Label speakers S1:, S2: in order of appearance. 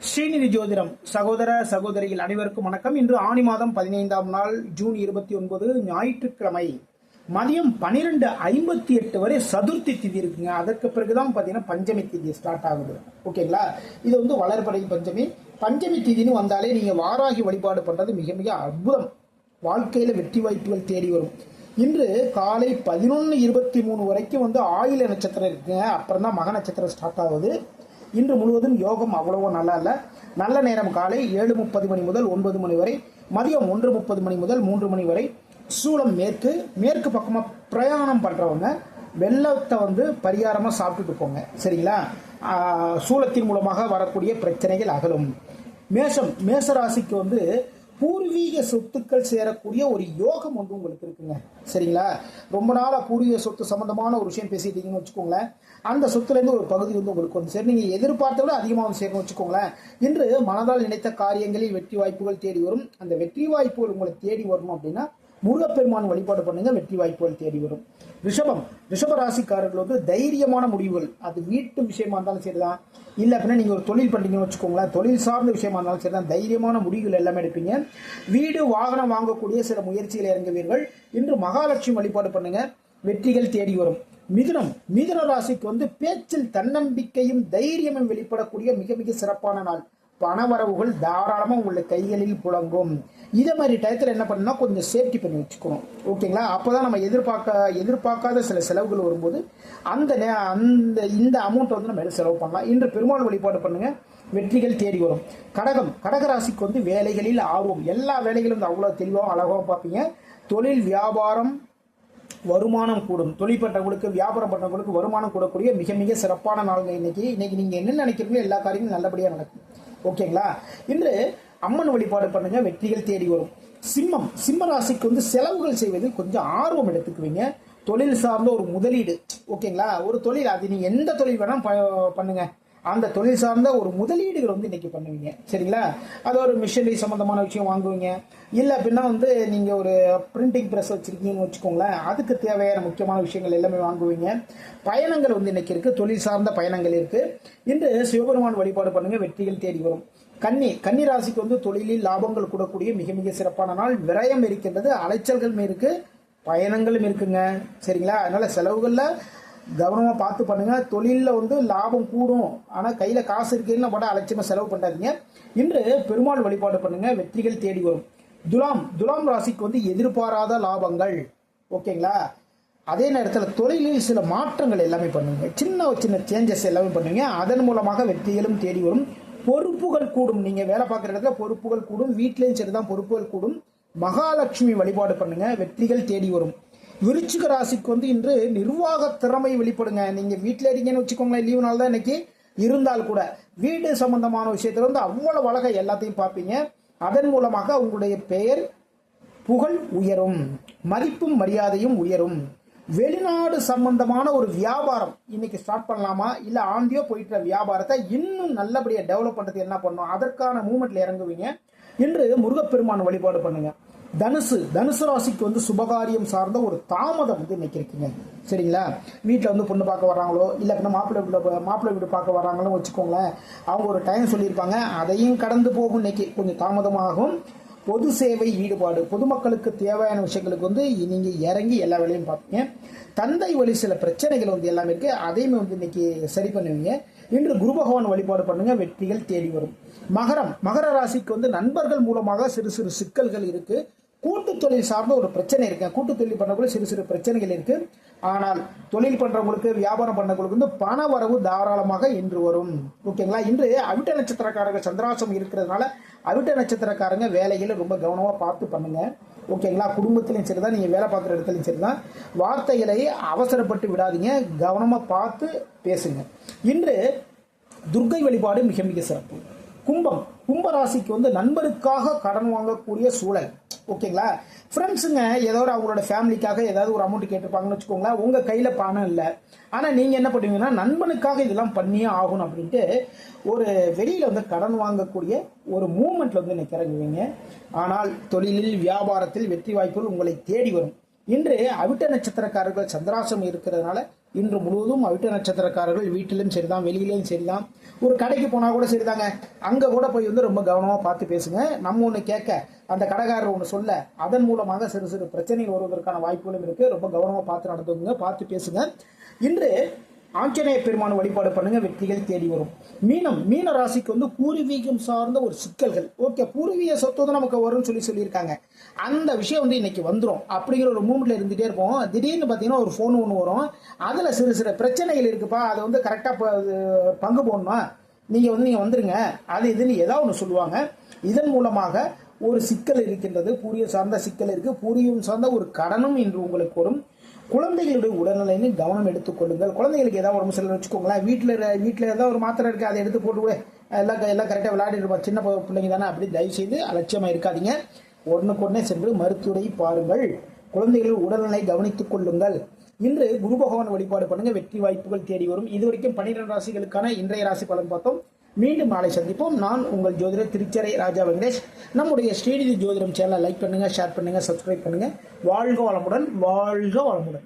S1: ஸ்ரீநிதி ஜோதிடம் சகோதர சகோதரிகள் அனைவருக்கும் வணக்கம். இன்று ஆணி மாதம் 15ஆம் நாள் ஜூன் 29 ஞாயிற்றுக்கிழமை மதியம் 12:58 வரை சதுர்த்தி திதி இருக்குங்க. அதற்கு பிறகுதான் பார்த்தீங்கன்னா பஞ்சமி திதி ஸ்டார்ட் ஆகுது. ஓகேங்களா, இது வளர்பறை பஞ்சமி. பஞ்சமி திதின்னு வந்தாலே நீங்க வாராகி வழிபாடு பண்றது மிக மிக அற்புதம். வாழ்க்கையில வெற்றி வாய்ப்புகள் தேடி வரும். இன்று காலை 11:23 வரைக்கும் ஆயில நட்சத்திரம் இருக்குங்க. அப்புறம் தான் மக நட்சத்திரம் ஸ்டார்ட் ஆகுது. இன்று முழுவதும் யோகம் அவ்வளவோ நல்லா இல்லை. நல்ல நேரம் காலை 7:30 மணி முதல் 9 மணி வரை, மதியம் 1:30 மணி முதல் 3 மணி வரை. சூளம் மேற்கு. மேற்கு பக்கமாக பிரயாணம் பண்ணுறவங்க வெள்ளத்தை பரிகாரமாக சாப்பிட்டுட்டு போங்க, சரிங்களா? சூளத்தின் மூலமாக வரக்கூடிய பிரச்சனைகள் அகலும். மேசராசிக்கு பூர்வீக சொத்துக்கள் சேரக்கூடிய ஒரு யோகம் உங்களுக்கு இருக்குங்க, சரிங்களா? ரொம்ப நாளாக பூர்வீக சொத்து சம்பந்தமான ஒரு விஷயம் பேசிட்டீங்கன்னு வச்சுக்கோங்களேன். அந்த சொத்துலேருந்து ஒரு பகுதி உங்களுக்கு சரி, நீங்கள் எதிர்பார்த்த விட அதிகமாக சேரணும்னு வச்சுக்கோங்களேன். இன்று மனதால் நினைத்த காரியங்களில் வெற்றி வாய்ப்புகள் தேடி வரும். அந்த வெற்றி வாய்ப்புகள் உங்களை தேடி வரணும் அப்படின்னா முருகப்பெருமான் வழிபாடு பண்ணுங்க, வெற்றி வாய்ப்புகள் தேடி வரும். ரிஷப ராசிக்காரர்கள் தைரியமான முடிவுகள், அது வீட்டு விஷயமா இருந்தாலும் சரிதான், இல்லை அப்படின்னா நீங்கள் ஒரு தொழில் பண்ணுறீங்கன்னு வச்சுக்கோங்களேன், தொழில் சார்ந்த விஷயமா இருந்தாலும் சரிதான், தைரியமான முடிவுகள் எல்லாமே எடுப்பீங்க. வீடு வாகனம் வாங்கக்கூடிய சில முயற்சிகளை இறங்குவீர்கள். இன்று மகாலட்சுமி வழிபாடு பண்ணுங்க, வெற்றிகள் தேடி வரும். மிதுன ராசிக்கு பேச்சில் தன்னம்பிக்கையும் தைரியமும் வெளிப்படக்கூடிய மிக மிக சிறப்பான நாள். பணவரவுகள் தாராளமாக உங்களுடைய கைகளில் புழங்கும். இதே மாதிரி டயத்தில் என்ன பண்ணணும்னா கொஞ்சம் சேஃப்டி பண்ணி வச்சுக்கணும், ஓகேங்களா? அப்போதான் நம்ம எதிர்பார்க்காத சில செலவுகள் வரும்போது இந்த அமௌண்ட்டை நம்ம செலவு பண்ணலாம். இன்று பெருமாள் வழிபாடு பண்ணுங்க, வெற்றிகள் தேடி வரும். கடகராசிக்கு வேலைகளில் ஆர்வம். எல்லா வேலைகளும் அவ்வளோ தெளிவாகவும் அழகாகவும் பார்ப்பீங்க. தொழில் வியாபாரம் வருமானம் கூடும். தொழில் பண்றவங்களுக்கு வியாபாரம் பண்றவங்களுக்கு வருமானம் கூடக்கூடிய மிக மிக சிறப்பான நாளுங்க இன்னைக்கு நீங்க என்ன நினைக்கிறீங்களோ எல்லா காரியங்களும் நல்லபடியாக நடக்கும், ஓகேங்களா? இன்று அம்மன் வழிபாடு பண்ணுங்க, வெற்றிகள் தேடி வரும். சிம்ம ராசிக்கு செலவுகள் செய்வதில் கொஞ்சம் ஆர்வம் எடுத்துக்குவீங்க. தொழில் சார்ந்த ஒரு முதலீடு, ஓகேங்களா? ஒரு தொழில், அது நீங்க எந்த தொழில் வேணா பண்ணுங்க, அந்த தொழில் சார்ந்த ஒரு முதலீடுகள் இன்னைக்கு பண்ணுவீங்க, சரிங்களா? அது ஒரு மிஷினரி சம்பந்தமான விஷயம் வாங்குவீங்க. இல்லை அப்படின்னா நீங்க ஒரு பிரிண்டிங் ப்ரெஸ் வச்சிருக்கீங்கன்னு வச்சுக்கோங்களேன், அதுக்கு தேவையான முக்கியமான விஷயங்கள் எல்லாமே வாங்குவீங்க. பயணங்கள் இன்னைக்கு இருக்கு, தொழில் சார்ந்த பயணங்கள் இருக்கு. இன்று சிவபெருமான் வழிபாடு பண்ணுங்க, வெற்றிகள் தேடி வரும். கன்னி ராசிக்கு தொழிலில் லாபங்கள் கூடக்கூடிய மிக மிக சிறப்பான நாள். விரயம் இருக்கின்றது, அலைச்சல்களும் இருக்கு, பயணங்களும் இருக்குங்க, சரிங்களா? அதனால செலவுகள்ல கவனமா பார்த்து பண்ணுங்க. தொழிலில் லாபம் கூடும், ஆனா கையில காசு இருக்குன்னு பட அலட்சியமா செலவு பண்ணாதீங்க. இன்று பெருமாள் வழிபாடு பண்ணுங்க, வெற்றிகள் தேடி வரும். துலாம் ராசிக்கு எதிர்பாராத லாபங்கள், ஓகேங்களா? அதே நேரத்தில் தொழிலில் சில மாற்றங்கள் எல்லாமே பண்ணுவீங்க, சின்ன சேஞ்சஸ் எல்லாமே பண்ணுவீங்க. அதன் மூலமாக வெற்றிகளும் தேடி வரும். பொறுப்புகள் கூடும், நீங்க வேலை பார்க்குற இடத்துல பொறுப்புகள் கூடும், வீட்லேயும் சரிதான் பொறுப்புகள் கூடும். மகாலட்சுமி வழிபாடு பண்ணுங்க, வெற்றிகள் தேடி வரும். விருச்சிக ராசிக்கு இன்று நிர்வாக திறமை வெளிப்படுங்க. நீங்க வீட்டில் இருக்கீங்கன்னு வச்சுக்கோங்களேன், லீவு நாள் தான் இன்னைக்கு இருந்தால் கூட வீடு சம்பந்தமான விஷயத்துல அவ்வளவு அழகா எல்லாத்தையும் பார்ப்பீங்க. அதன் மூலமாக உங்களுடைய பெயர் புகழ் உயரும், மதிப்பும் மரியாதையும் உயரும். வெளிநாடு சம்பந்தமான ஒரு வியாபாரம் இன்னைக்கு ஸ்டார்ட் பண்ணலாமா, இல்ல ஆண்டியோ போயிட்ட வியாபாரத்தை இன்னும் நல்லபடியா டெவலப் பண்றது என்ன பண்ணும், அதற்கான மூவ்மெண்ட்ல இறங்குவீங்க. இன்று முருகப்பெருமான் வழிபாடு பண்ணுங்க. தனுசு ராசிக்கு சுபகாரியம் சார்ந்த ஒரு தாமதம் இன்னைக்கு இருக்குங்க, சரிங்களா? வீட்டில் பொண்ணு பார்க்க வர்றாங்களோ, இல்லை அப்படின்னா மாப்பிள்ளை வீடு பார்க்க வர்றாங்களோ வச்சுக்கோங்களேன், அவங்க ஒரு டைம் சொல்லியிருப்பாங்க, அதையும் கடந்து போகும். இன்னைக்கு கொஞ்சம் தாமதமாகும். பொது சேவை ஈடுபாடு, பொதுமக்களுக்கு தேவையான விஷயங்களுக்கு நீங்க இறங்கி எல்லா வேலையும் பார்ப்பீங்க. தந்தை வழி சில பிரச்சனைகள் எல்லாமே இருக்கு, அதையுமே இன்னைக்கு சரி பண்ணுவீங்க. இன்று குரு பகவான் வழிபாடு பண்ணுங்க, வெற்றிகள் தேடி வரும். மகர ராசிக்கு நண்பர்கள் மூலமாக சிறு சிறு சிக்கல்கள் இருக்கு. கூட்டு தொழில் சார்ந்த ஒரு பிரச்சனை இருக்கு, கூட்டு தொழில் பண்றவங்களுக்கு சிறு சிறு பிரச்சனைகள் இருக்கு. ஆனால் தொழில் பண்றவங்களுக்கு வியாபாரம் பண்றவங்களுக்கு பண வரவு தாராளமாக இன்று வரும், ஓகேங்களா? இன்று அவிட்ட நட்சத்திரக்காரங்க சந்திராசம் இருக்கிறதுனால அவிட்ட நட்சத்திரக்காரங்க வேலைகளை ரொம்ப கவனமா பார்த்து பண்ணுங்க, ஓகேங்களா? குடும்பத்திலையும் சரிதான், நீங்க வேலை பார்க்குற இடத்துலையும் சரிதான், வார்த்தைகளை அவசரப்பட்டு விடாதீங்க, கவனமா பார்த்து பேசுங்க. இன்று துர்க்கை வழிபாடு மிக மிக சிறப்பு. கும்பராசிக்கு நண்பருக்காக கடன் வாங்கக்கூடிய சூழல், ஓகேங்களா? ஃப்ரெண்ட்ஸுங்க ஏதோ அவங்களோட ஃபேமிலிக்காக ஏதாவது ஒரு அமௌண்ட் கேட்டிருப்பாங்கன்னு வச்சுக்கோங்களேன், உங்க கையில பணம் இல்லை, ஆனா நீங்க என்ன பண்ணுவீங்கன்னா நண்பனுக்காக இதெல்லாம் பண்ணியே ஆகணும் அப்படின்ட்டு ஒரு வெளியில கடன் வாங்கக்கூடிய ஒரு மூவ்மெண்ட்ல இன்னைக்கு இறங்குவீங்க. ஆனால் தொழிலில் வியாபாரத்தில் வெற்றி வாய்ப்புகள் உங்களை தேடி வரும். இன்று அவிட்ட நட்சத்திரக்காரர்கள் சந்திராசம் இருக்கிறதுனால இன்று முழுவதும் அவிட்ட நட்சத்திரக்காரர்கள் வீட்டிலும் சரிதான் வெளியிலும் சரிதான் ஒரு கடைக்கு போனால் கூட சரிதாங்க, அங்கே கூட போய் வந்து ரொம்ப கவனமாக பார்த்து பேசுங்க. நம்ம ஒன்று கேட்க அந்த கடைக்காரர் ஒன்று சொல்ல அதன் மூலமாக சிறு சிறு பிரச்சனைகள் வருவதற்கான வாய்ப்புகளும் இருக்குது. ரொம்ப கவனமாக பார்த்து நடந்துங்க, பார்த்து பேசுங்க. இன்று ஆஞ்சநேய பெருமான வழிபாடு பண்ணுங்க, வெற்றிகள் தேடி வரும். மீன ராசிக்கு வந்து பூர்வீகம் சார்ந்த ஒரு சிக்கல்கள், ஓகே, பூர்வீக சொத்து வந்து நமக்கு வரும்னு சொல்லியிருக்காங்க. அந்த விஷயம் வந்து இன்னைக்கு வந்துடும் அப்படிங்கிற ஒரு மூமெண்ட்ல இருந்துகிட்டே இருப்போம். திடீர்னு பார்த்தீங்கன்னா ஒரு ஃபோன் ஒன்று வரும், அதில் சிறு சிறு பிரச்சனைகள் இருக்குப்பா, அதை வந்து கரெக்டாக பங்கு போடணும், நீங்கள் வந்துருங்க, அது இதுன்னு ஏதாவது ஒன்று சொல்லுவாங்க. இதன் மூலமாக ஒரு சிக்கல் இருக்கின்றது, பூர்வீகம் சார்ந்த சிக்கல் இருக்கு, பூர்வீகம் சார்ந்த ஒரு கடனும் இன்று உங்களுக்கு வரும். குழந்தைகளுடைய உடல்நிலைன்னு கவனம் எடுத்துக்கொள்ளுங்கள். குழந்தைகளுக்கு ஏதாவது உடம்பு சரியில்லை வச்சுக்கோங்களேன், வீட்டில் ஏதாவது ஒரு மாத்திரை இருக்குது, அதை எடுத்து போட்டு எல்லாம் கரெக்டாக விளையாடிட்டு சின்ன பிள்ளைங்க தானே, அப்படி தயவு செய்து அலட்சியமாக இருக்காதீங்க. உடனுக்குடனே சென்று மருத்துவரை பாருங்கள். குழந்தைகள் உடல்நிலை கவனித்துக் கொள்ளுங்கள். இன்று குரு பகவான் வழிபாடு பண்ணுங்க, வெற்றி வாய்ப்புகள் தேடி வரும். இதுவரைக்கும் 12 ராசிகளுக்கான இன்றைய ராசி பலன் பார்த்தோம். மீண்டும் நாளை சந்திப்போம். நான் உங்கள் ஜோதிடர் திருச்சரை ராஜா வெங்கடேஷ். நம்முடைய ஸ்ரீநிதி ஜோதிடம் சேனலை லைக் பண்ணுங்க, ஷேர் பண்ணுங்க, சப்ஸ்கிரைப் பண்ணுங்க. வாழ்க வளமுடன், வாழ்க வளமுடன்.